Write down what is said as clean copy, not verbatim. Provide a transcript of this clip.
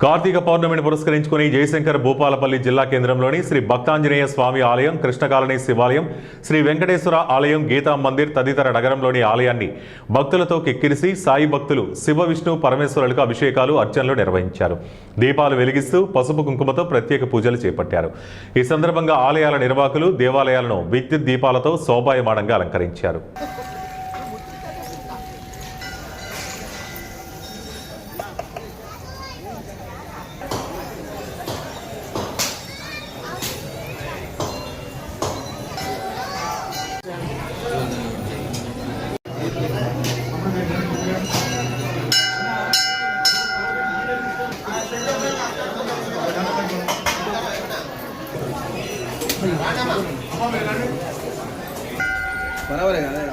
కార్తీక పౌర్ణమిని పురస్కరించుకుని జయశంకర్ భూపాలపల్లి జిల్లా కేంద్రంలోని శ్రీ భక్తాంజనేయ స్వామి ఆలయం, కృష్ణకాలనీ శివాలయం, శ్రీ వెంకటేశ్వర ఆలయం, గీతా మందిర్ తదితర నగరంలోని ఆలయాన్ని భక్తులతో కిక్కిరిసి సాయి భక్తులు శివ, విష్ణు, పరమేశ్వరులకు అభిషేకాలు, అర్చనలు నిర్వహించారు. దీపాలు వెలిగిస్తూ పసుపు కుంకుమతో ప్రత్యేక పూజలు చేపట్టారు. ఈ సందర్భంగా ఆలయాల నిర్వాహకులు దేవాలయాలను విద్యుత్ దీపాలతో శోభాయమానంగా అలంకరించారు. बराबर है यार